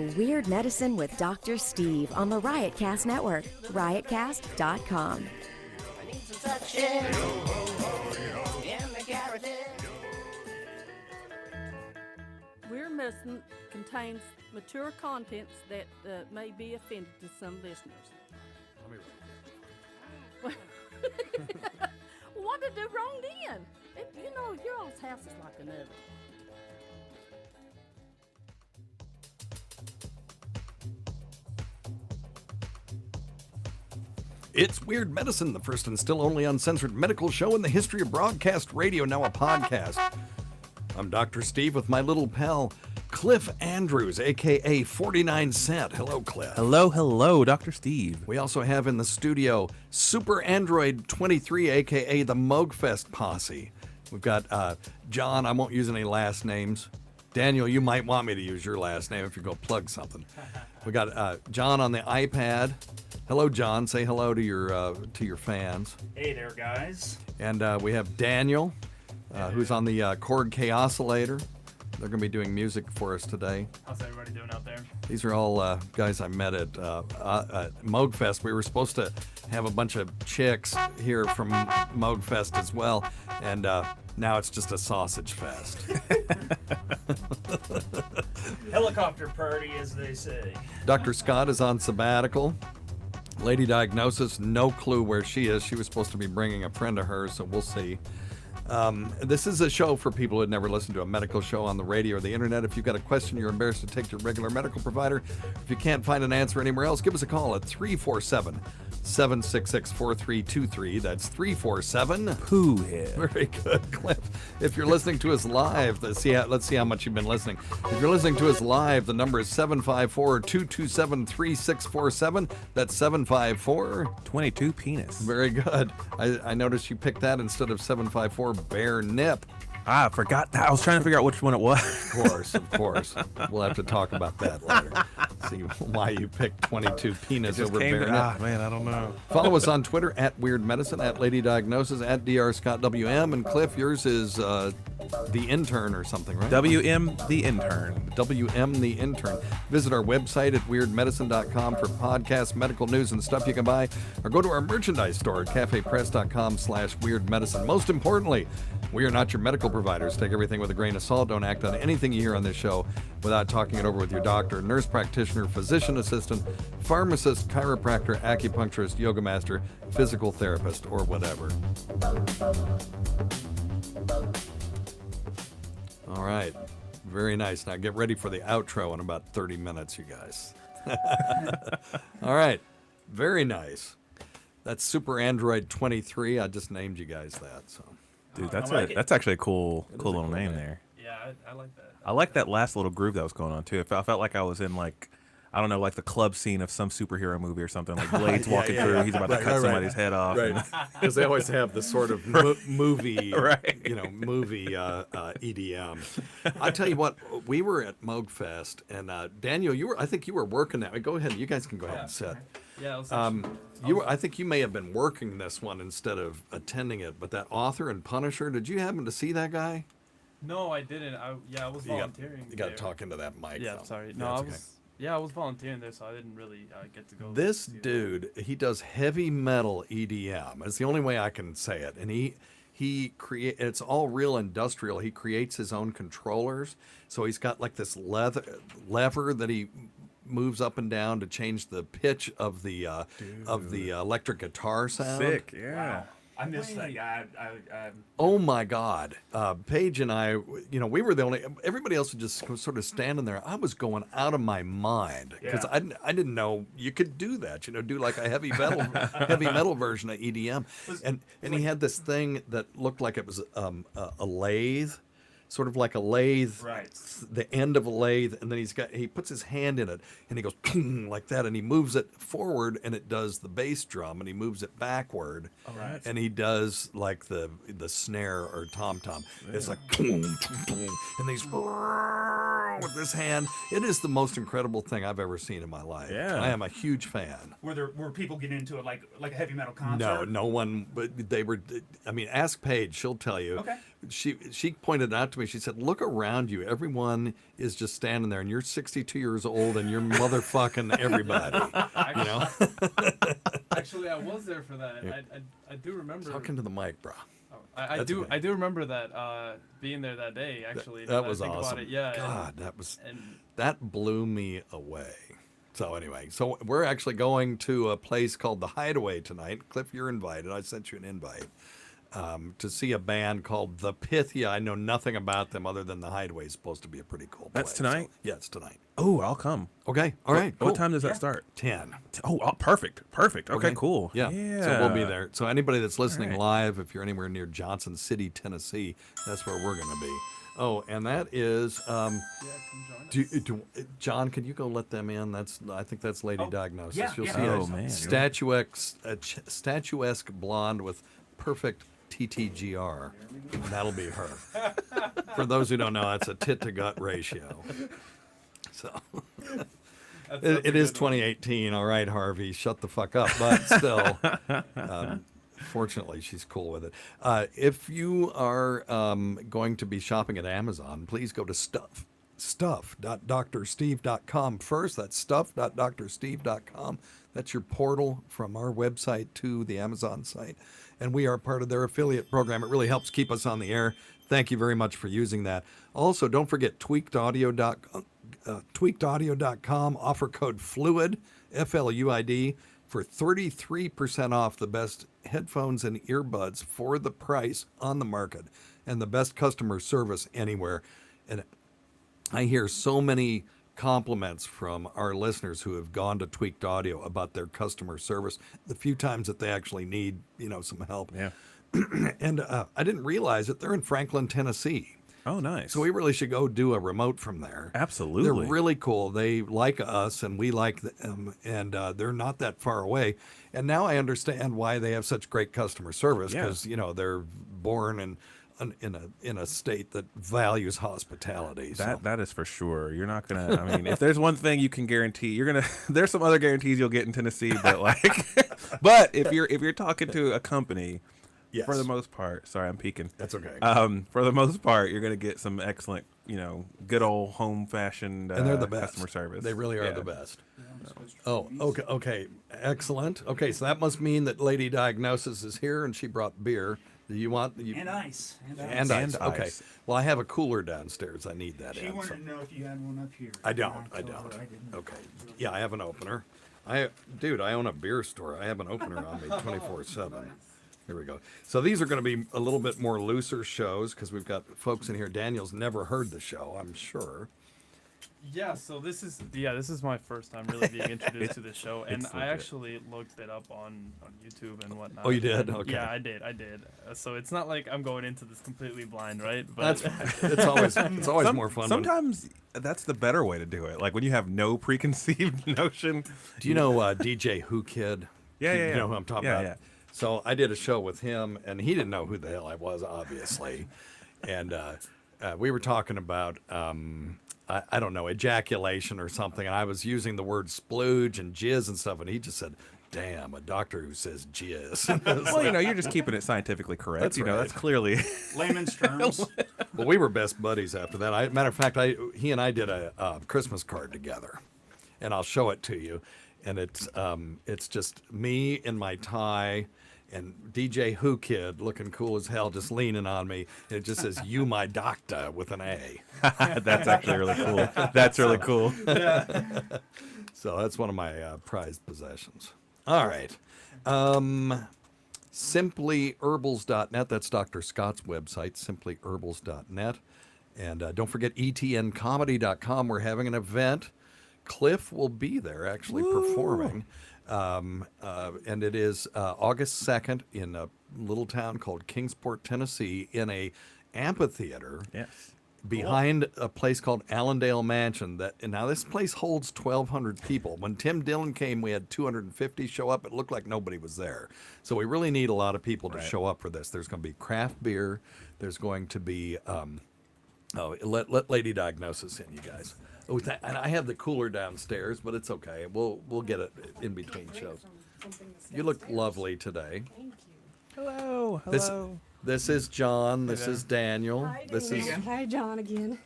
Weird Medicine with Dr. Steve on the Riotcast Network, riotcast.com. Weird Medicine contains mature contents that may be offended to some listeners. What did I do wrong then? Your old house is like an oven. It's Weird Medicine, the first and still only uncensored medical show in the history of broadcast radio, now a podcast. I'm Dr. Steve with my little pal, Cliff Andrews, a.k.a. 49 Cent. Hello, Cliff. Hello, Dr. Steve. We also have in the studio Super Android 23, a.k.a. the Mogfest Posse. We've got John. I won't use any last names. Daniel, you might want me to use your last name if you go plug something. We got John on the iPad. Hello, John. Say hello to your fans. Hey there, guys. And we have Daniel, who's on the Korg K-Oscillator. They're going to be doing music for us today. How's everybody doing out there? These are all guys I met at Mogfest. We were supposed to have a bunch of chicks here from Mogfest as well, and now it's just a sausage fest. Helicopter party, as they say. Dr. Scott is on sabbatical. Lady Diagnosis, no clue where she is. She was supposed to be bringing a friend of hers, so we'll see. This is a show for people who had never listened to a medical show on the radio or the internet. If you've got a question you're embarrassed to take to your regular medical provider, if you can't find an answer anywhere else, give us a call at 347-766-4323. That's 347-POOHEAD. Very good, Cliff. If you're listening to us live, let's see how much you've been listening. If you're listening to us live, the number is 754-227-3647. That's 754-22 penis. Very good. I noticed you picked that instead of 754 bare nip. I forgot that. I was trying to figure out which one it was. Of course. We'll have to talk about that later. See why you picked 22 penis over bare nip. Man, I don't know. Follow us on Twitter at Weird Medicine, at Lady Diagnosis, at Dr. Scott WM, and Cliff, yours is The Intern or something, right? WM The Intern. WM The Intern. Visit our website at weirdmedicine.com for podcasts, medical news, and stuff you can buy, or go to our merchandise store at cafepress.com/weirdmedicine. Most importantly, we are not your medical providers. Take everything with a grain of salt. Don't act on anything you hear on this show without talking it over with your doctor, nurse practitioner, physician assistant, pharmacist, chiropractor, acupuncturist, yoga master, physical therapist, or whatever. All right. Very nice. Now get ready for the outro in about 30 minutes, you guys. All right. Very nice. That's Super Android 23. I just named you guys that. So, dude, that's actually a cool little name there. Yeah, I like that. I like that last little groove that was going on too. I felt like I was in like the club scene of some superhero movie or something. Like Blade's walking through, he's about to cut somebody's head off. Right, because they always have the sort of movie, right. Movie EDM. I tell you what, we were at Mogfest, and Daniel, I think you were working that. Go ahead, you guys can go ahead and sit. Yeah, I think you may have been working this one instead of attending it. But that author and Punisher, did you happen to see that guy? No, I didn't. I was volunteering. You got to talk into that mic. Yeah, though. sorry. No, I was volunteering there, so I didn't really get to go. This dude, he does heavy metal EDM. It's the only way I can say it. And he it's all real industrial. He creates his own controllers. So he's got like this lever that he moves up and down to change the pitch of the electric guitar sound. Sick, yeah. Wow. I missed that guy. Oh my God. Paige and I, we were the only, everybody else was just sort of standing there. I was going out of my mind because I didn't know you could do that, do like a heavy metal version of EDM. And he had this thing that looked like it was a lathe. Sort of like a lathe, right? The end of a lathe, and then he puts his hand in it, and he goes like that, and he moves it forward, and it does the bass drum, and he moves it backward, and he does like the snare or tom tom. It's like, and these, wrong with this hand? It is the most incredible thing I've ever seen in my life. Yeah. I am a huge fan. Were people getting into it like a heavy metal concert? No one, but they were, I mean, ask Paige, she'll tell you. Okay. She pointed out to me, she said, look around you. Everyone is just standing there, and you're 62 years old, and you're motherfucking everybody, you know? Actually, I was there for that. I do remember. Talking to the mic, bro. I do remember that being there that day. Actually, that was awesome. About it. Yeah. God, that blew me away. So anyway, so we're actually going to a place called the Hideaway tonight. Cliff, you're invited. I sent you an invite to see a band called The Pythia. I know nothing about them other than the Hideaway is supposed to be a pretty cool place. That's tonight? So, yeah, it's tonight. Oh, I'll come. Okay. All right. Cool. What time does that start? 10. Oh, perfect. Okay, cool. Yeah. So we'll be there. So anybody that's listening live, if you're anywhere near Johnson City, Tennessee, that's where we're going to be. Oh, and that is, come join us. John, can you go let them in? I think that's Lady Diagnosis. yeah, You'll yeah. see Oh, a man. statuesque blonde with perfect TTGR. And that'll be her. For those who don't know, that's a tit to gut ratio. So it is 2018. All right, Harvey, shut the fuck up. But still, fortunately, she's cool with it. If you are going to be shopping at Amazon, please go to stuff.drsteve.com first. That's stuff.drsteve.com. That's your portal from our website to the Amazon site. And we are part of their affiliate program. It really helps keep us on the air. Thank you very much for using that. Also, don't forget tweakedaudio.com, offer code FLUID, FLUID, for 33% off the best headphones and earbuds for the price on the market and the best customer service anywhere. And I hear so many compliments from our listeners who have gone to Tweaked Audio about their customer service the few times that they actually need, some help. Yeah. And I didn't realize that they're in Franklin, Tennessee. Oh, nice. So we really should go do a remote from there. Absolutely. They're really cool. They like us, and we like them, and they're not that far away. And now I understand why they have such great customer service, because they're born in a state that values hospitality. That is for sure. You're not gonna. I mean, if there's one thing you can guarantee, you're gonna. There's some other guarantees you'll get in Tennessee, but but if you're talking to a company. Yes. For the most part, sorry, I'm peeking. That's okay. For the most part, you're going to get some excellent, good old home-fashioned and they're the best. customer service. They really are the best. Oh, okay, excellent. Okay, so that must mean that Lady Diagnosis is here, and she brought beer. Do you want... And ice. And ice. Okay. Well, I have a cooler downstairs. I need that. She wanted to know if you had one up here. I don't. Okay. Yeah, I have an opener. I own a beer store. I have an opener on me 24/7. Here we go. So these are going to be a little bit more looser shows because we've got folks in here. Daniel's never heard the show, I'm sure. Yeah, so this is my first time really being introduced to the show, and I actually looked it up on YouTube and whatnot. Oh, you did? Okay. Yeah, I did. So it's not like I'm going into this completely blind, right? But it's always more fun. Sometimes that's the better way to do it. Like when you have no preconceived notion. Do you know DJ Who Kid? Yeah. You know who I'm talking about? Yeah. So I did a show with him, and he didn't know who the hell I was, obviously. And we were talking about, I don't know, ejaculation or something. And I was using the word splooge and jizz and stuff. And he just said, damn, a doctor who says jizz. Well, you're just keeping it scientifically correct. That's right. That's clearly... Layman's terms. Well, we were best buddies after that. Matter of fact, he and I did a Christmas card together. And I'll show it to you. And it's just me in my tie and DJ Who Kid looking cool as hell, just leaning on me. It just says, "You my doctor" with an A. That's actually really cool. That's really cool. So that's one of my prized possessions. All right. Simplyherbals.net. That's Dr. Scott's website, simplyherbals.net. And don't forget etncomedy.com. We're having an event. Cliff will be there actually performing. And it is August 2nd in a little town called Kingsport, Tennessee, in a amphitheater. Yes. Behind a place called Allendale Mansion. Now this place holds 1,200 people. When Tim Dillon came, we had 250 show up. It looked like nobody was there. So we really need a lot of people to show up for this. There's going to be craft beer. There's going to be Oh, let Lady Diagnosis in, you guys. Oh, and I have the cooler downstairs, but it's okay. We'll get it in between shows. You look lovely today. Hello. This is John. This is Daniel. This is Hi, John again.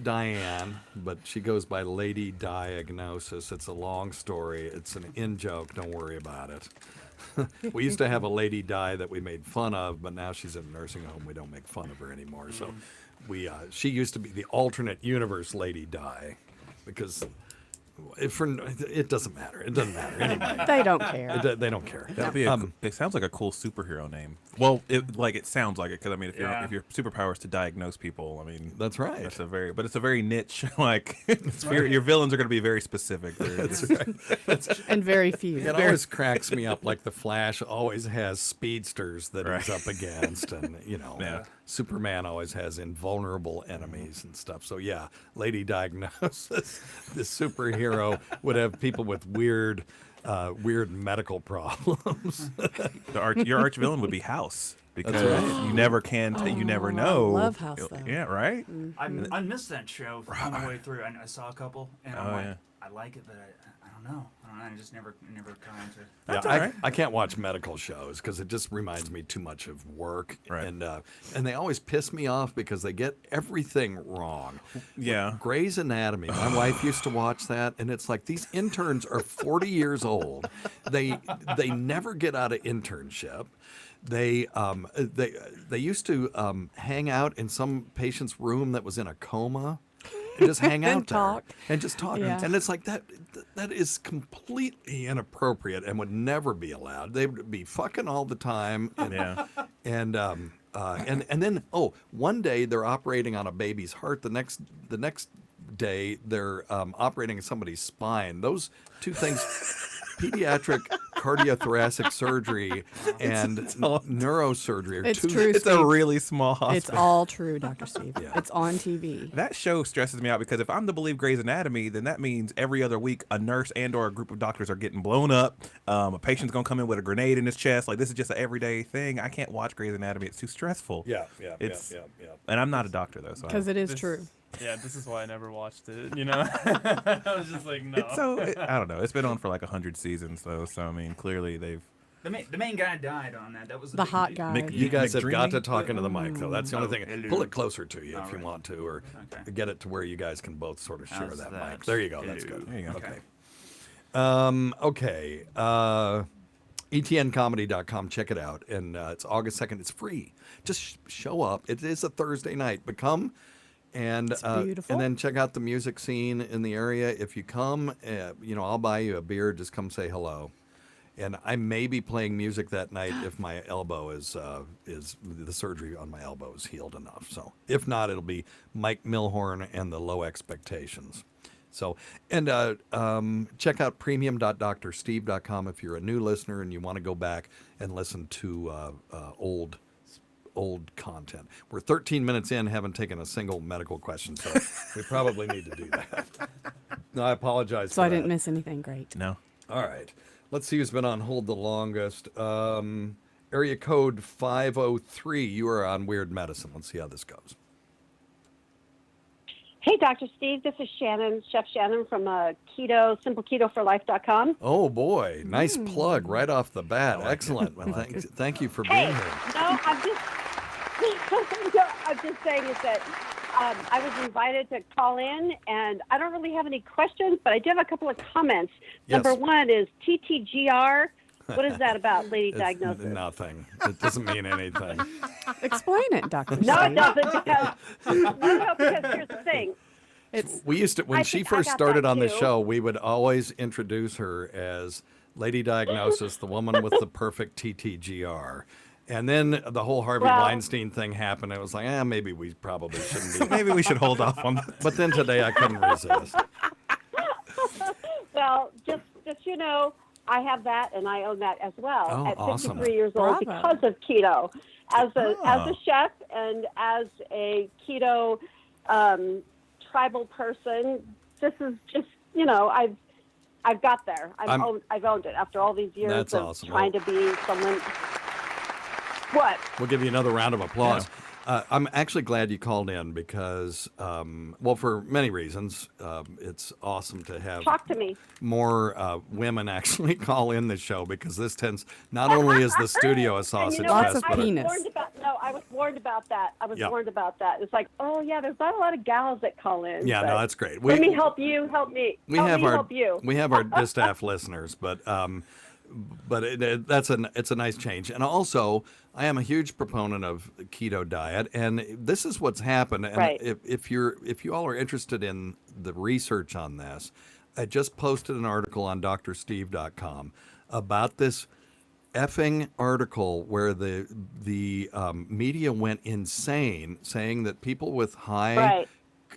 Diane, but she goes by Lady Diagnosis. It's a long story. It's an in-joke. Don't worry about it. We used to have a Lady Di that we made fun of, but now she's in a nursing home. We don't make fun of her anymore. So she used to be the alternate universe Lady Di, because it doesn't matter. It doesn't matter anyway. They don't care. They don't care. That'd be it sounds like a cool superhero name. Well, it sounds like it, because I mean, if your superpower is to diagnose people, I mean, that's right. It's a very niche. Like your villains are going to be very specific. That's right. And very few. It always cracks me up. Like the Flash always has speedsters that he's up against, and Superman always has invulnerable enemies and stuff. So yeah, Lady Diagnosis, this superhero would have people with weird medical problems. Your arch villain would be House, because right. you never you never know. I love House, though. Yeah, right. I missed that show on the way through. I saw a couple, and I'm like, I like it, but I don't know. I just never got into it. That's all right. I can't watch medical shows because it just reminds me too much of work, Right. and they always piss me off because they get everything wrong. Yeah. Grey's Anatomy. My wife used to watch that, and it's like these interns are 40 years old. They never get out of internship. They used to hang out in some patient's room that was in a coma. And just hang out there and just talk. Yeah. And it's like that is completely inappropriate and would never be allowed. They would be fucking all the time. And, and then one day they're operating on a baby's heart. The next day they're operating on somebody's spine. Those two things, pediatric cardiothoracic surgery and neurosurgery, It's true. It's a really small hospital. It's all true, Dr. Steve. Yeah. It's on TV. That show stresses me out, because if I'm to believe Grey's Anatomy, then that means every other week a nurse and/or a group of doctors are getting blown up. A patient's gonna come in with a grenade in his chest. Like, this is just an everyday thing. I can't watch Grey's Anatomy. It's too stressful. Yeah. And I'm not a doctor though, so Because it is true. Yeah, this is why I never watched it. I was just like, no. I don't know. It's been on for like 100 seasons though, so I mean, clearly they've. The main guy died on that. That was The hot guy. You guys have got to McDreamy? talk into the mic, though. That's the only thing. hello. Pull it closer to you if you right. want to, or Okay. get it to where you guys can both sort of share How's that that? mic. There you go. That's Hello. good. There you go. Okay. ETNcomedy.com. Check it out. And it's August 2nd. It's free. Just show up. It is a Thursday night, but come. And beautiful. and then check out the music scene in the area. If you come, I'll buy you a beer. Just come say hello. And I may be playing music that night if my elbow is the surgery on my elbow is healed enough. So if not, it'll be Mike Milhorn and the Low Expectations. So, and check out premium.drsteve.com if you're a new listener and you want to go back and listen to old content. We're 13 minutes in, haven't taken a single medical question, so we probably need to do that. No, I apologize. So I didn't miss anything great. No. All right. Let's see who's been on hold the longest. Area code 503. You are on Weird Medicine. Let's see how this goes. Hey, Dr. Steve. This is Shannon, Chef Shannon from Keto, SimpleKetoForLife.com. Oh, boy. Nice plug right off the bat. Excellent. Well, thank you for being here. No, I'm just saying is that I was invited to call in, and I don't really have any questions, but I do have a couple of comments. Yes. Number one is TTGR. What is that about, Lady It's Diagnosis? nothing. It doesn't mean anything. Explain it, Dr. No, Steve. it doesn't. Because here's the thing. We used to, when she think I first got started that on the too. show, we would always introduce her as Lady Diagnosis, the woman with the perfect TTGR. And then the whole Harvey Weinstein thing happened. It was like, maybe we probably shouldn't be. Maybe we should hold off on that. But then today I couldn't resist. Well, just I have that, and I own that as well Oh, at 53 awesome. years old Bravo. because of keto. As a chef and as a keto tribal person, this is just I've got there. I've owned it after all these years That's of awesome. trying to be someone. What? We'll give you another round of applause. I'm actually glad you called in because, well, for many reasons, it's awesome to have Talk to me. more women actually call in the show because this tends, not only is the studio a And sausage you know Lots fest, of what? but penis. I was warned about that. Yep. Warned about that. It's like, oh yeah, there's not a lot of gals that call in. yeah, but no, that's great. let me help you. Help me. We help have me our help you. we have our distaff listeners, but it's a nice change. And also, I am a huge proponent of the keto diet, and this is what's happened. And Right. if you all are interested in the research on this, I just posted an article on drsteve.com about this effing article where the media went insane, saying that people with Right.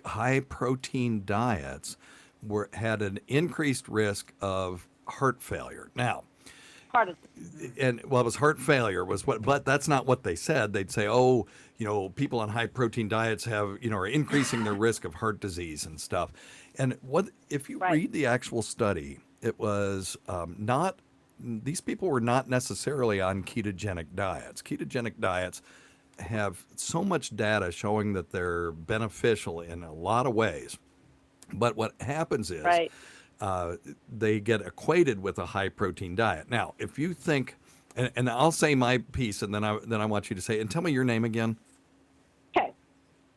high protein diets had an increased risk of heart failure. Now, Part of and well, it was heart failure was what, but that's not what they said. They'd say, oh, people on high protein diets have, are increasing their risk of heart disease and stuff. And what if you Right. read the actual study? It was not. These people were not necessarily on ketogenic diets. Ketogenic diets have so much data showing that they're beneficial in a lot of ways. But what happens is Right. they get equated with a high protein diet. Now, if you think, and I'll say my piece, and then I want you to say, and tell me your name again. Okay.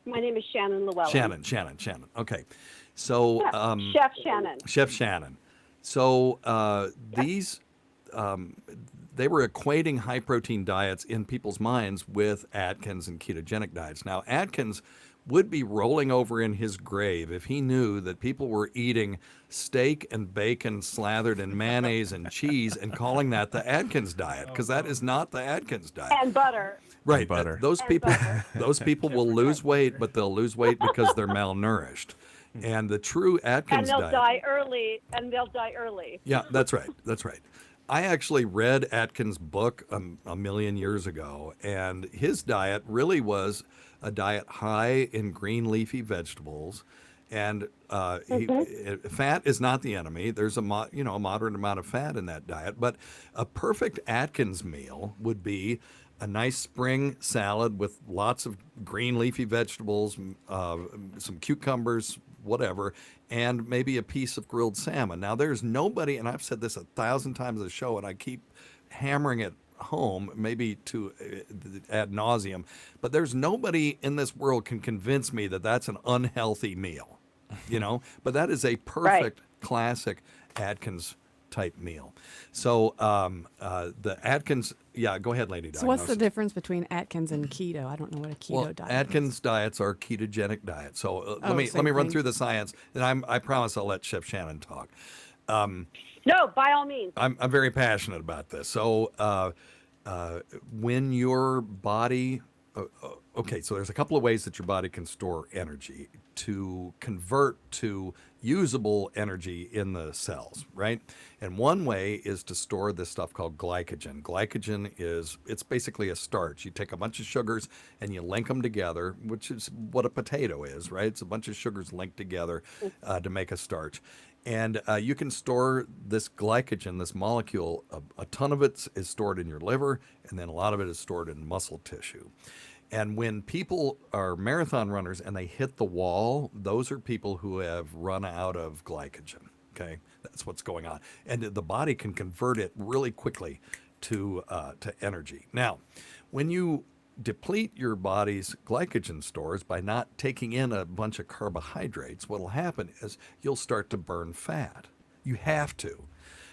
My name is Shannon Llewellyn. Shannon. Okay. So, Yeah, Chef Shannon. Chef Shannon. So these, they were equating high protein diets in people's minds with Atkins and ketogenic diets. Now, Atkins would be rolling over in his grave if he knew that people were eating steak and bacon slathered in mayonnaise and cheese and calling that the Atkins diet, because that is not the Atkins diet. And butter. Right. butter. Those And people butter. those people will lose weight, but they'll lose weight because they're malnourished. And the true And Atkins they'll diet. die early. Yeah, that's right. That's right. I actually read Atkins' book a million years ago, and his diet really was a diet high in green leafy vegetables. And fat is not the enemy. There's a moderate amount of fat in that diet. But a perfect Atkins meal would be a nice spring salad with lots of green leafy vegetables, some cucumbers, whatever, and maybe a piece of grilled salmon. Now, there's nobody, and I've said this 1,000 times a show, and I keep hammering it home, maybe to ad nauseum, but there's nobody in this world can convince me that that's an unhealthy meal, But that is a perfect classic Atkins type meal. So the Atkins, yeah, go ahead, lady. So what's the difference between Atkins and keto? I don't know what a keto diet Atkins is. diets are ketogenic diets. So let me same run thing. through the science, and I promise I'll let Chef Shannon talk. No, by all means. I'm very passionate about this. So when your body, okay, so there's a couple of ways that your body can store energy to convert to usable energy in the cells, right? And one way is to store this stuff called glycogen. Glycogen it's basically a starch. You take a bunch of sugars and you link them together, which is what a potato is, right? It's a bunch of sugars linked together to make a starch. And you can store this glycogen, this molecule, a ton of it is stored in your liver, and then a lot of it is stored in muscle tissue. And when people are marathon runners and they hit the wall, those are people who have run out of glycogen. Okay, that's what's going on, and the body can convert it really quickly to energy. Now, when you deplete your body's glycogen stores by not taking in a bunch of carbohydrates, what will happen is you'll start to burn fat. You have to.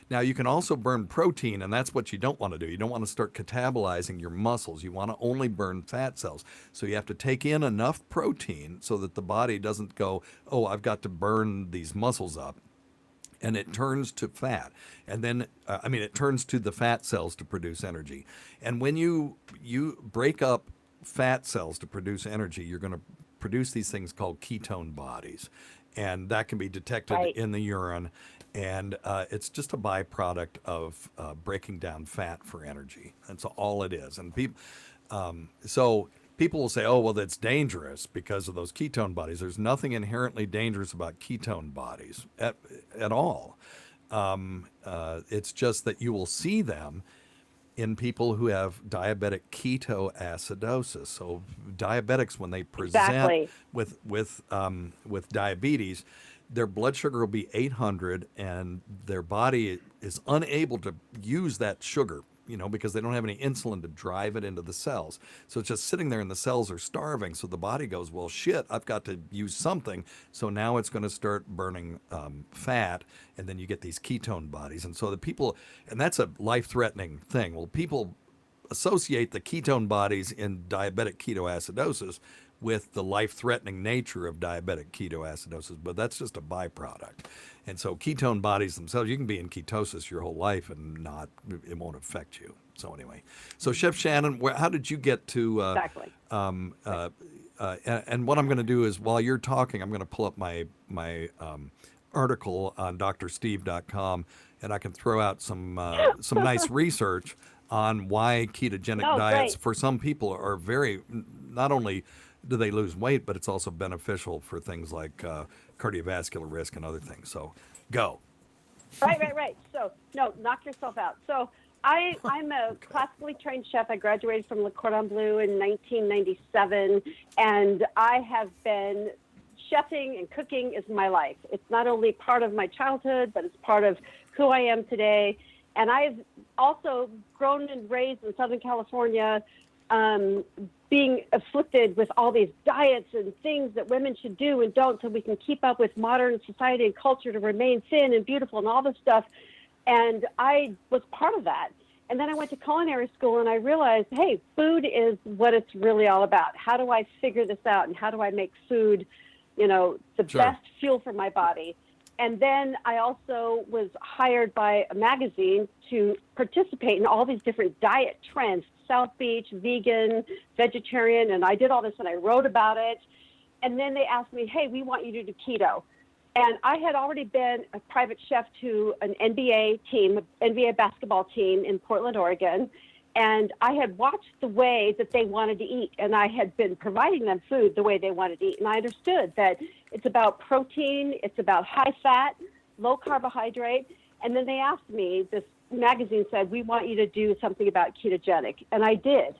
Now, you can also burn protein, and that's what you don't want to do. You don't want to start catabolizing your muscles. You want to only burn fat cells. So you have to take in enough protein so that the body doesn't go, oh, I've got to burn these muscles up. And it turns to fat. And then, it turns to the fat cells to produce energy. And when you break up fat cells to produce energy, you're going to produce these things called ketone bodies. And that can be detected in the urine. And it's just a byproduct of breaking down fat for energy. That's all it is. And so people will say, oh, well, that's dangerous because of those ketone bodies. There's nothing inherently dangerous about ketone bodies at all. It's just that you will see them in people who have diabetic ketoacidosis. So diabetics, when they present Exactly. with diabetes, their blood sugar will be 800, and their body is unable to use that sugar, because they don't have any insulin to drive it into the cells. So it's just sitting there, and the cells are starving. So the body goes, well, shit, I've got to use something. So now it's going to start burning fat, and then you get these ketone bodies. And so the people, and that's a life-threatening thing. Well, people associate the ketone bodies in diabetic ketoacidosis with the life-threatening nature of diabetic ketoacidosis, but that's just a byproduct. And so ketone bodies themselves, you can be in ketosis your whole life and it won't affect you. So anyway, so Chef Shannon, how did you get to? Exactly. And what I'm going to do is, while you're talking, I'm going to pull up my article on drsteve.com, and I can throw out some nice research on why ketogenic diets for some people are very, not only do they lose weight, but it's also beneficial for things like cardiovascular risk and other things. So go. Right. So, no, knock yourself out. So I'm a classically trained chef. I graduated from Le Cordon Bleu in 1997, and I have been chefing and cooking is my life. It's not only part of my childhood, but it's part of who I am today. And I've also grown and raised in Southern California, being afflicted with all these diets and things that women should do and don't so we can keep up with modern society and culture to remain thin and beautiful and all this stuff. And I was part of that. And then I went to culinary school, and I realized, hey, food is what it's really all about. How do I figure this out, and how do I make food, the best fuel for my body? And then I also was hired by a magazine to participate in all these different diet trends, South Beach, vegan, vegetarian, and I did all this and I wrote about it. And then they asked me, hey, we want you to do keto. And I had already been a private chef to an NBA basketball team in Portland, Oregon. And I had watched the way that they wanted to eat, and I had been providing them food the way they wanted to eat. And I understood that it's about protein, it's about high fat, low carbohydrate. And then they asked me, this magazine said, we want you to do something about ketogenic. And I did.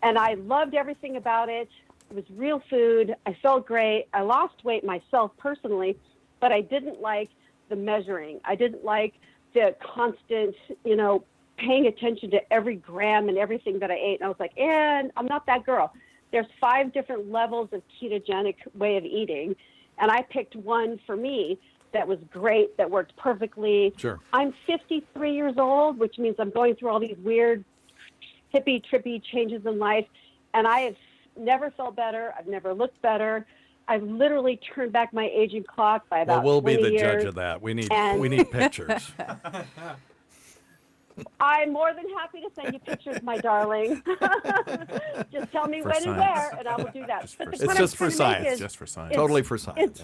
And I loved everything about it. It was real food. I felt great. I lost weight myself personally, but I didn't like the measuring. I didn't like the constant, paying attention to every gram and everything that I ate. And I was like, I'm not that girl. There's 5 different levels of ketogenic way of eating. And I picked one for me that was great, that worked perfectly. Sure. I'm 53 years old, which means I'm going through all these weird, hippie, trippy changes in life. And I have never felt better. I've never looked better. I've literally turned back my aging clock by about 20 years. Well, we'll be the judge of that. We need pictures. I'm more than happy to send you pictures, my darling. Just tell me when and where, and I will do that. It's just for science. Just for science. Totally for science.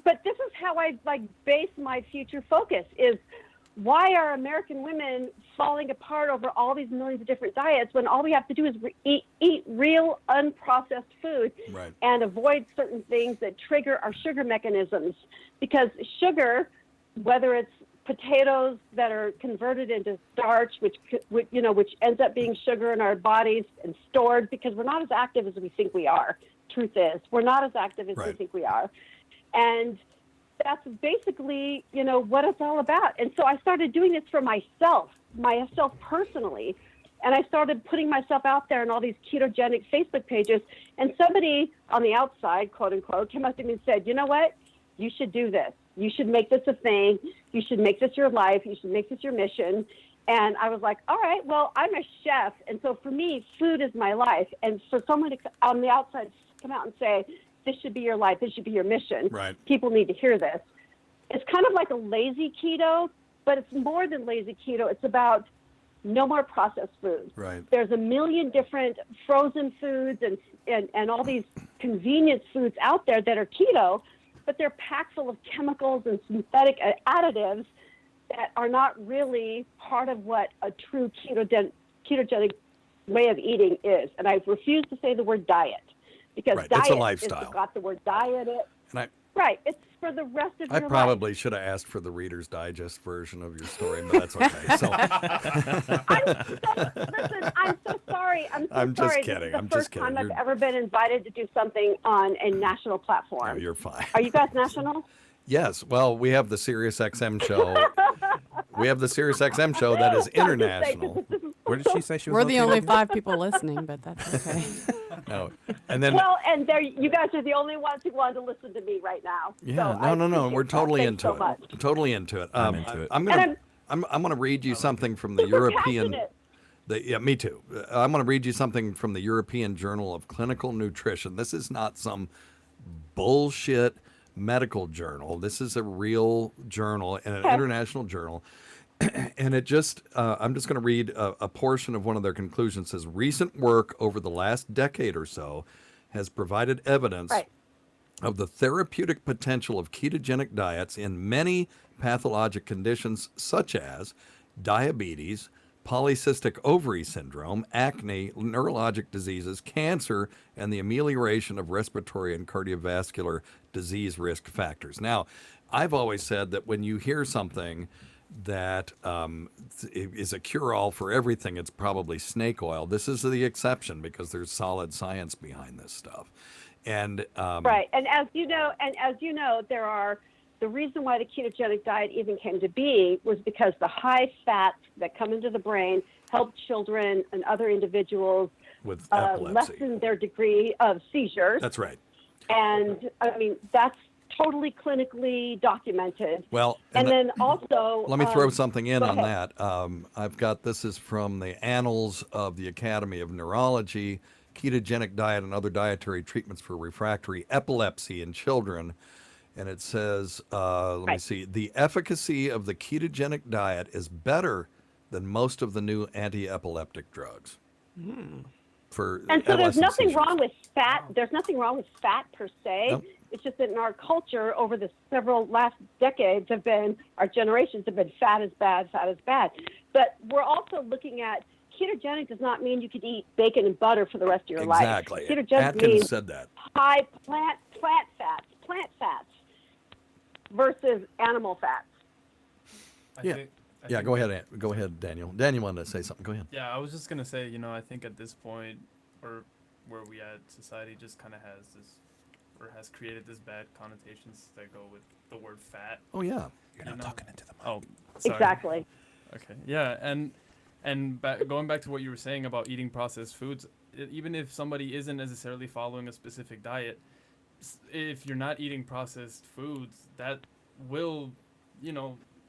But this is how I base my future focus is why are American women falling apart over all these millions of different diets when all we have to do is eat real unprocessed food and avoid certain things that trigger our sugar mechanisms? Because sugar, whether it's potatoes that are converted into starch, which ends up being sugar in our bodies and stored because we're not as active as we think we are. Truth is, we're not as active as we think we are. And that's basically, what it's all about. And so I started doing this for myself personally. And I started putting myself out there in all these ketogenic Facebook pages. And somebody on the outside, quote unquote, came up to me and said, you know what? You should do this. You should make this a thing. You should make this your life. You should make this your mission. And I was like, all right, well, I'm a chef. And so for me, food is my life. And for someone to, on the outside, come out and say, this should be your life. This should be your mission. Right. People need to hear this. It's kind of like a lazy keto, but it's more than lazy keto. It's about no more processed foods. Right. There's a million different frozen foods and all these convenience foods out there that are keto, but they're packed full of chemicals and synthetic additives that are not really part of what a true ketogenic way of eating is. And I refuse to say the word diet because diet it's a lifestyle. It's got the word diet in it. And for the rest of I your probably should have asked for the Reader's Digest version of your story, but that's okay. So Listen, I'm so sorry. I'm just sorry. kidding. This is the I'm first just kidding. time I've You're- ever been invited to do something on a national platform. No, you're fine. Are you guys national? Yes. Well, we have the Sirius XM show. We have the Sirius XM show that is international. Where did she say she was? We're the located only again? 5 people listening, but that's okay. No. And then Well, and there, you guys are the only ones who want to listen to me right now. yeah, So no. We're totally Thanks into so it. much. Totally into it. I'm into it. I'm gonna read you something from the Super European. passionate. Yeah, me too. I'm going to read you something from the European Journal of Clinical Nutrition. This is not some bullshit medical journal. This is a real journal and an international journal. And it just, I'm just going to read a portion of one of their conclusions. It says, recent work over the last decade or so has provided evidence of the therapeutic potential of ketogenic diets in many pathologic conditions such as diabetes, polycystic ovary syndrome, acne, neurologic diseases, cancer, and the amelioration of respiratory and cardiovascular disease risk factors. Now, I've always said that when you hear something that is a cure-all for everything, it's probably snake oil. This is the exception because there's solid science behind this stuff. And right, and as you know, there are. The reason why the ketogenic diet even came to be was because the high fats that come into the brain help children and other individuals with epilepsy lessen their degree of seizures. That's right. And I mean, that's totally clinically documented. Well, and then also, let me throw something in on ahead. that. I've got, this is from the Annals of the Academy of Neurology, ketogenic diet and other dietary treatments for refractory epilepsy in children. And it says, let me see, the efficacy of the ketogenic diet is better than most of the new anti-epileptic drugs. For and so there's nothing seizures. wrong with fat. There's nothing wrong with fat per se. Nope. It's just that in our culture over the several last decades our generations have been fat is bad, fat is bad. But we're also looking at ketogenic does not mean you could eat bacon and butter for the rest of your life. Exactly. Ketogenic Atkins means said that. high plant fats versus animal fats. Yeah, go ahead. Go ahead, Daniel. Daniel wanted to say something. Go ahead. Yeah, I was just gonna say, I think at this point, or where we at, society just kind of has this, or has created this bad connotations that go with the word fat. Oh yeah. You're not talking into the mic. Oh, sorry. Exactly. Okay. Yeah, and going back to what you were saying about eating processed foods, even if somebody isn't necessarily following a specific diet, if you're not eating processed foods, that will,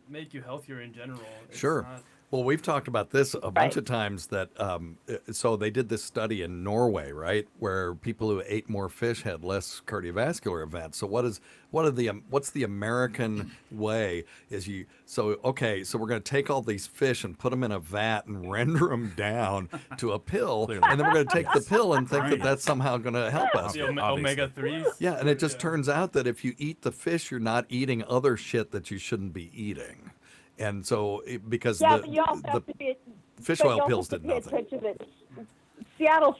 make you healthier in general. It's Sure. not- Well, we've talked about this a bunch of times that, so they did this study in Norway, right, where people who ate more fish had less cardiovascular events. So what's the American way is so we're going to take all these fish and put them in a vat and render them down to a pill. And then we're going to take the pill and think that that's somehow going to help us. The omega-3s. Yeah. And it just turns out that if you eat the fish, you're not eating other shit that you shouldn't be eating. And so, because but you also have to be, fish but oil you also pills have did to pay nothing. attention that Seattle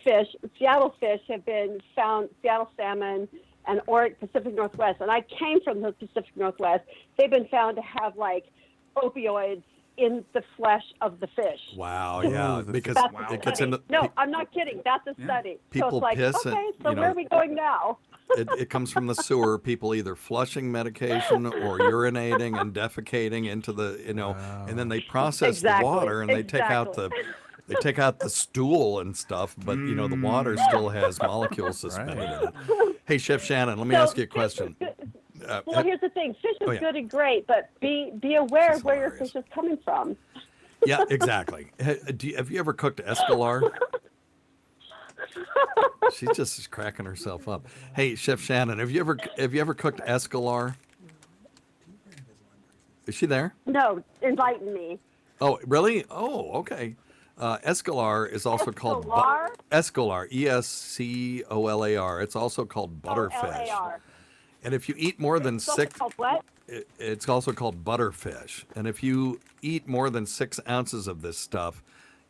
fish have been found, Seattle salmon and Pacific Northwest, and I came from the Pacific Northwest. They've been found to have like opioids in the flesh of the fish. Wow, yeah, because That's it gets study. into No, I'm not kidding. That's a study. People so it's like, piss okay, and, so where are we going now? it comes from the sewer. People either flushing medication or urinating and defecating into the, and then they process the water and they take out the stool and stuff, but the water still has molecules suspended in it. Hey, Chef Shannon, let me ask you a question. Well, here's the thing. Fish is good and great, but be aware of where your fish is coming from. Yeah, exactly. Have you ever cooked escolar? She's just cracking herself up. Hey, Chef Shannon, have you ever cooked escolar? Is she there? No, enlighten me. Oh, really? Oh, okay. Escolar is also called escolar, escolar. It's also called butterfish. LAR. And if you eat more than six, what? it's also called butterfish. And if you eat more than 6 ounces of this stuff,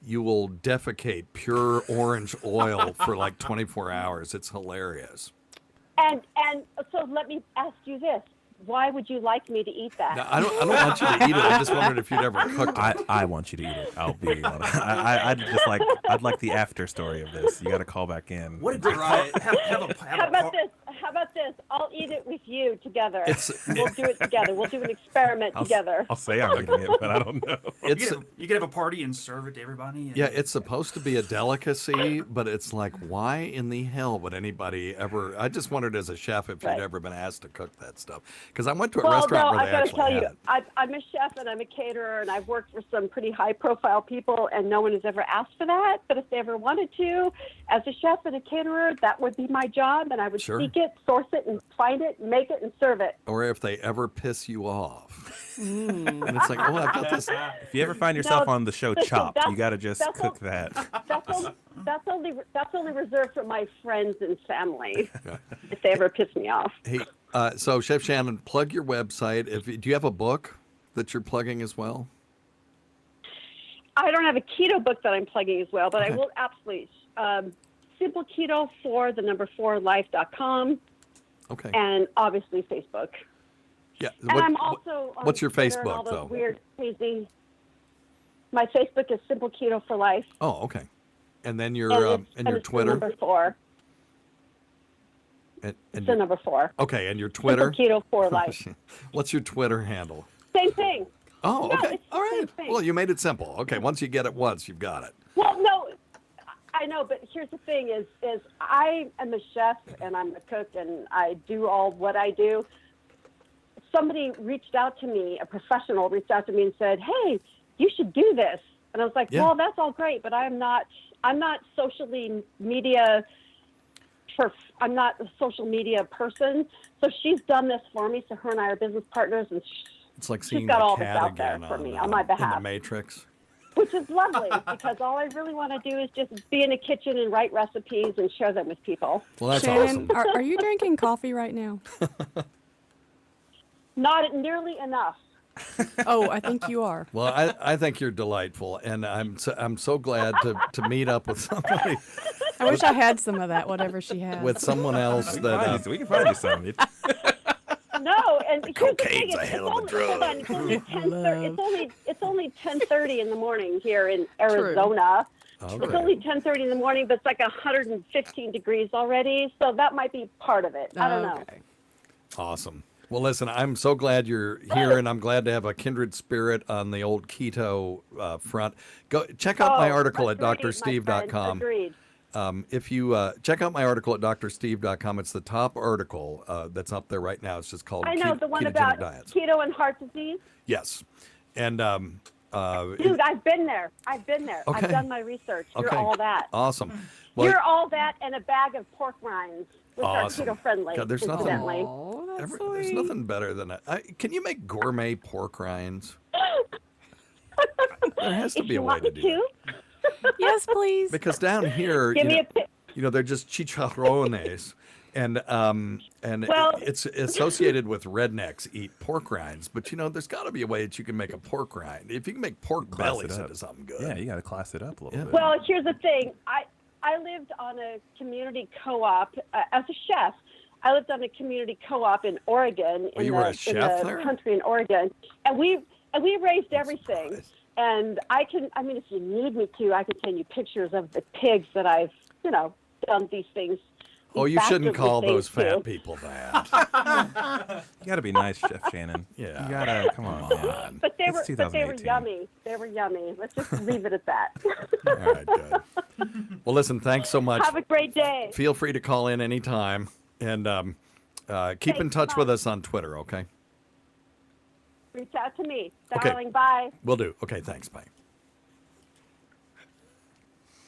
you will defecate pure orange oil for like 24 hours. It's hilarious. And so let me ask you this. why would you like me to eat that? No, I don't want you to eat it. I just wondered if you'd ever cooked it. I want you to eat it. I'll be honest. I'd like the after story of this. You got to call back in. What a great How about this? I'll eat it with you together. We'll do it together. We'll do an experiment together. I'll say I'm eating it, but I don't know. You could have a party and serve it to everybody. Yeah, it's supposed to be a delicacy, but it's like, why in the hell would anybody ever? I just wondered as a chef if you'd ever been asked to cook that stuff. Because I went to a restaurant where they actually had it. I'm a chef and I'm a caterer, and I've worked for some pretty high-profile people, and no one has ever asked for that. But if they ever wanted to, as a chef and a caterer, that would be my job, and I would seek it, source it, and find it, make it, and serve it. Or if they ever piss you off. And it's like, oh, I've got this. If you ever find yourself on the show Chopped, you got to just cook that. That's only reserved for my friends and family if they ever piss me off. Hey, so Chef Shannon, plug your website. Do you have a book that you're plugging as well? I don't have a keto book that I'm plugging as well, but I will absolutely. Simple Keto for the number 4life.com. Okay. And obviously Facebook. Yeah. And I'm also on what's your Twitter Facebook and all those though? Weird, crazy. My Facebook is Simple Keto for Life. Oh, okay. And then your and your it's Twitter. The number 4. It's the number 4. Okay, and your Twitter. Simple Keto for Life. What's your Twitter handle? Same thing. Oh, No, okay. it's the All right. same thing. Well, you made it simple. Okay, once you get it once, you've got it. Well, no, I know, but here's the thing: is I am a chef and I'm a cook and I do all what I do. Somebody reached out to me, a professional reached out to me and said, "Hey, you should do this." And I was like, "Well, that's all great, but I'm not socially media. I'm not a social media person." So she's done this for me. So her and I are business partners, and it's like she's seeing got the all this cat out there again for me on my behalf. in the Matrix. Which is lovely because all I really want to do is just be in a kitchen and write recipes and share them with people. Well, that's Shannon, awesome. are you drinking coffee right now? Not nearly enough. Oh, I think you are. Well, I think you're delightful, and I'm so glad to meet up with somebody. I wish I had some of that, whatever she has. With someone else that we can find you some. No, and here's Cocaine's the a thing. hell of a drug. Hold on, it's only 10:30 in the morning here in Arizona. Okay. It's only 10:30 in the morning, but it's like 115 degrees already, so that might be part of it. I don't know. Awesome. Well, listen, I'm so glad you're here, and I'm glad to have a kindred spirit on the old keto front. Go check out my article at drsteve.com. Agreed. If you check out my article at drsteve.com, it's the top article that's up there right now. It's just called I know, the one about keto and heart disease. Yes. And dude, I've been there. Okay. I've done my research. You're all that. Awesome. Well, you're all that and a bag of pork rinds, which are keto friendly. God, there's there's nothing better than that. Can you make gourmet pork rinds? There has to be a way to do that. Yes, please. Because down here, they're just chicharrones, and it's associated with rednecks eat pork rinds. But there's got to be a way that you can make a pork rind. If you can make pork bellies into something good. Yeah, you got to class it up a little bit. Well, here's the thing. I lived on a community co-op as a chef. I lived on a community co-op in Oregon, in the country in Oregon, and we raised everything. And if you need me to, I can send you pictures of the pigs that I've, done these things. Oh, you shouldn't call those fat people that. You got to be nice, Chef Shannon. Yeah. You got to, come on, man. But they were yummy. They were yummy. Let's just leave it at that. All right, good. Well, listen, thanks so much. Have a great day. Feel free to call in anytime. And keep in touch with us on Twitter, okay? Reach out to me. Darling, bye. Will do. Okay, thanks. Bye.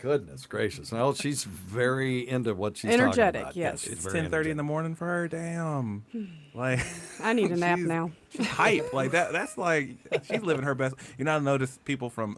Goodness gracious. Well, she's very into what she's energetic, talking about. yes. It's 10:30 in the morning for her. Damn. Like I need a nap now. She's hype. Like that's like she's living her best. I notice people from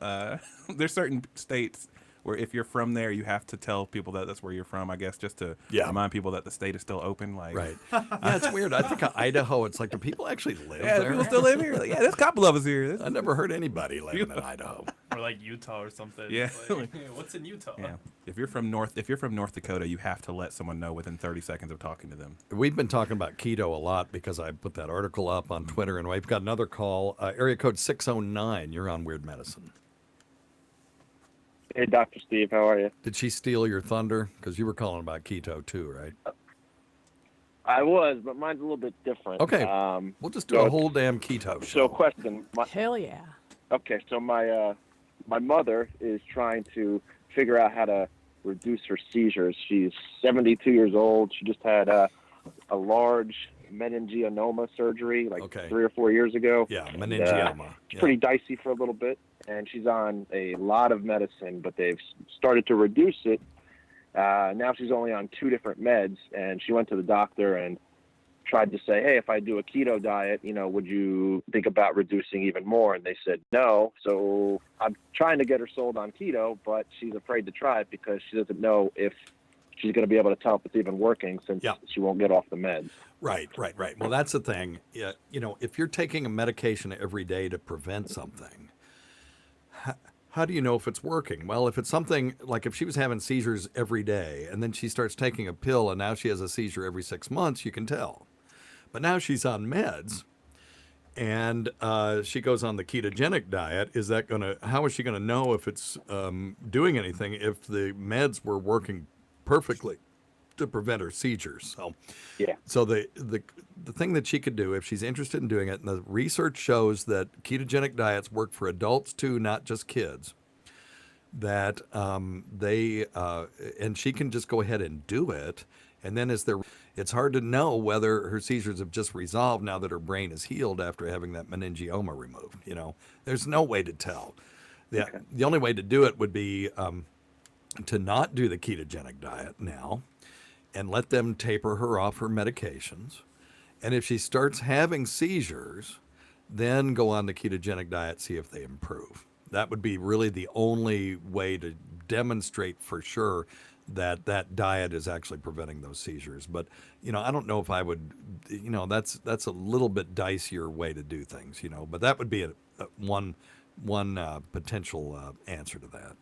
there's certain states where if you're from there, you have to tell people that that's where you're from, I guess, just to remind people that the state is still open. Like, right. Yeah, it's weird. I think Idaho, it's like, do people actually live there? Yeah, people still live here. Like, yeah, there's a couple of us here. I never heard anybody living in Idaho. for like Utah or something. Yeah. Like, what's in Utah? Yeah. If you're from North Dakota, you have to let someone know within 30 seconds of talking to them. We've been talking about keto a lot because I put that article up on Twitter, and we've got another call. Area code 609. You're on Weird Medicine. Hey, Dr. Steve, how are you? Did she steal your thunder? Because you were calling about keto too, right? I was, but mine's a little bit different. Okay. We'll just do a whole damn keto show. So, question. Hell yeah. Okay, so my mother is trying to figure out how to reduce her seizures. She's 72 years old. She just had a large meningioma surgery 3 or 4 years ago. Yeah, meningioma. It's pretty dicey for a little bit, and she's on a lot of medicine, but they've started to reduce it. Now she's only on 2 different meds, and she went to the doctor and tried to say, hey, if I do a keto diet, would you think about reducing even more? And they said no. So I'm trying to get her sold on keto, but she's afraid to try it because she doesn't know if she's going to be able to tell if it's even working since she won't get off the meds. Right. Well, that's the thing. Yeah, if you're taking a medication every day to prevent something, how do you know if it's working? Well, if it's something like if she was having seizures every day and then she starts taking a pill and now she has a seizure every 6 months, you can tell. But now she's on meds and she goes on the ketogenic diet. How is she going to know if it's doing anything if the meds were working perfectly to prevent her seizures? So the thing that she could do if she's interested in doing it, and the research shows that ketogenic diets work for adults too, not just kids, that and she can just go ahead and do it. And then it's hard to know whether her seizures have just resolved now that her brain is healed after having that meningioma removed. There's no way to tell. The only way to do it would be to not do the ketogenic diet now and let them taper her off her medications. And if she starts having seizures, then go on the ketogenic diet, see if they improve. That would be really the only way to demonstrate for sure that that diet is actually preventing those seizures. But, I don't know if I would, that's a little bit dicier way to do things, but that would be one potential answer to that.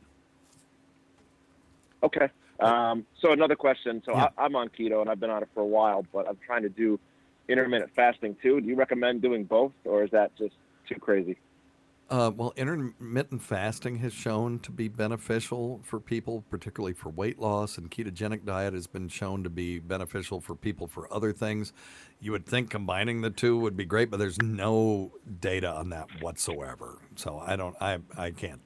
Okay. So another question. So I'm on keto and I've been on it for a while, but I'm trying to do intermittent fasting too. Do you recommend doing both, or is that just too crazy? Well, intermittent fasting has shown to be beneficial for people, particularly for weight loss, and ketogenic diet has been shown to be beneficial for people for other things. You would think combining the two would be great, but there's no data on that whatsoever. So I can't,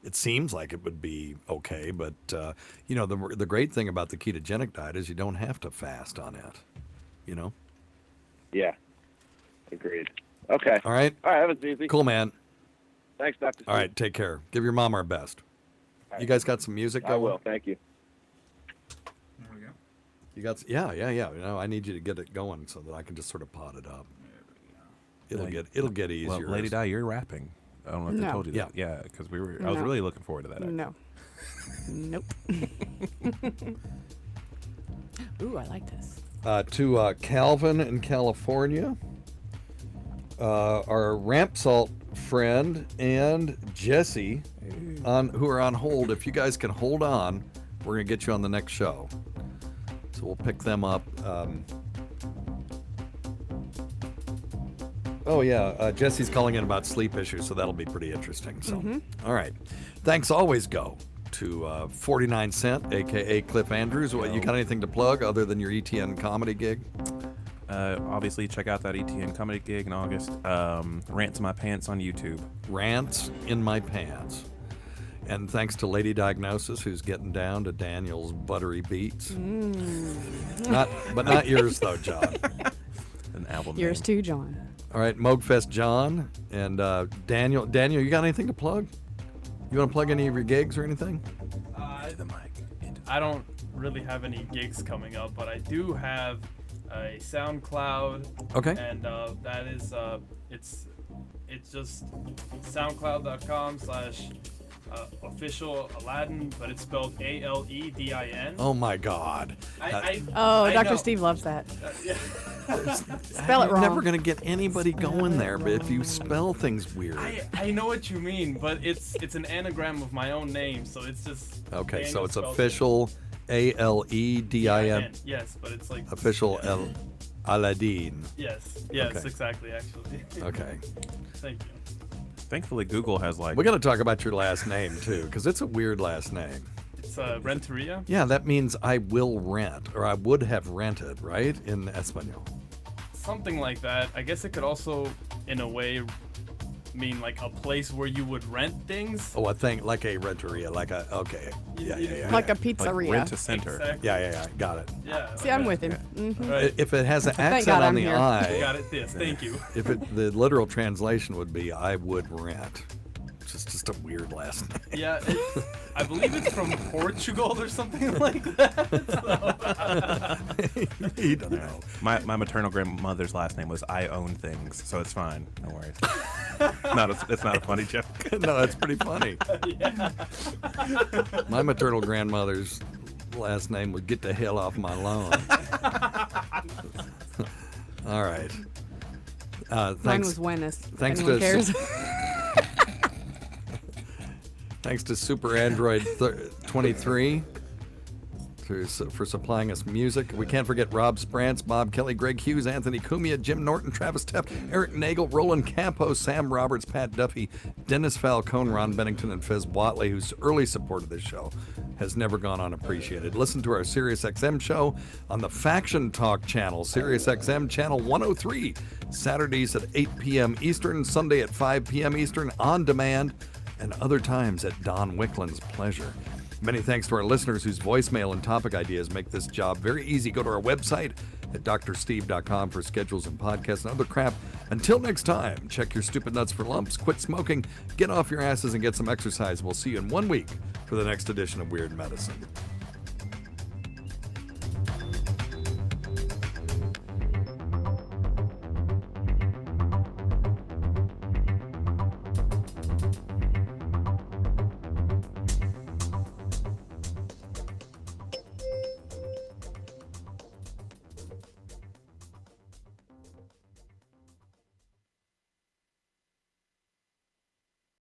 it seems like it would be okay, but, the great thing about the ketogenic diet is you don't have to fast on it, Yeah, agreed. Okay. All right. That was easy. Cool, man. Thanks, Dr. All right, take care. Give your mom our best. Right. You guys got some music going? I will. Thank you. There we go. You got? Yeah. I need you to get it going so that I can just sort of pot it up. It'll get easier. Well, Lady Di, you're rapping. I don't know if they told you that. Yeah, because I was really looking forward to that. Actually. No. Nope. Ooh, I like this. To Calvin in California, our Ramp Salt friend and Jesse, who are on hold. If you guys can hold on, we're going to get you on the next show. So we'll pick them up. Jesse's calling in about sleep issues, so that'll be pretty interesting. So, All right. Thanks always go to 49 Cent, a.k.a. Cliff Andrews. What, you got anything to plug other than your ETN comedy gig? Obviously, check out that ETN comedy gig in August. Rants in My Pants on YouTube. Rants in My Pants. And thanks to Lady Diagnosis, who's getting down to Daniel's buttery beats. Not yours, though, John. An album Yours name. too, John. All right, Mogfest John and Daniel. Daniel, you got anything to plug? You want to plug any of your gigs or anything? The mic. I don't really have any gigs coming up, but I do have a SoundCloud. Okay. And that is it's just soundcloud.com/ official Aladdin, but it's spelled Aledin. Oh my God. I Dr. know. Steve loves that. Yeah. Spell it You're wrong. never going to get anybody going there, but if you spell things weird. I know what you mean, but it's an anagram of my own name, so it's just. Okay, so Daniel it's spells official Aledin. Yes, but it's like. Official Aladdin. Yes, Okay. exactly, actually. Okay. Thank you. Thankfully, Google has like. We're going to talk about your last name, too, because it's a weird last name. It's Renteria. Yeah, that means I will rent, or I would have rented, right? In Espanol. Something like that. I guess it could also, in a way, mean like a place where you would rent things. Oh, a thing, like a renteria, like a, okay. Yeah. Like a Like pizzeria. rent a center. Exactly. Yeah, got it. Yeah. See, I'm with him. Mm-hmm. Right. If it has an Thank accent God on I'm the here. I, Got it. Yes. Thank you. if the literal translation would be I would rent. Which is just a weird last name. Yeah. I believe it's from Portugal or something like that. You don't know. My maternal grandmother's last name was I Own Things, so it's fine. No worries. It's not a funny joke. No, that's pretty funny. My maternal grandmother's last name was Get the Hell Off My Lawn. All right. Mine Thanks. was Wenis. Thanks Anyone to cares? Thanks to Super Android 23 for supplying us music. We can't forget Rob Sprance, Bob Kelly, Greg Hughes, Anthony Cumia, Jim Norton, Travis Teff, Eric Nagel, Roland Campo, Sam Roberts, Pat Duffy, Dennis Falcone, Ron Bennington, and Fez Watley, whose early support of this show has never gone unappreciated. Listen to our SiriusXM show on the Faction Talk channel, SiriusXM channel 103, Saturdays at 8 p.m. Eastern, Sunday at 5 p.m. Eastern, on demand, and other times at Don Wickland's pleasure. Many thanks to our listeners whose voicemail and topic ideas make this job very easy. Go to our website at drsteve.com for schedules and podcasts and other crap. Until next time, check your stupid nuts for lumps, quit smoking, get off your asses, and get some exercise. We'll see you in 1 week for the next edition of Weird Medicine.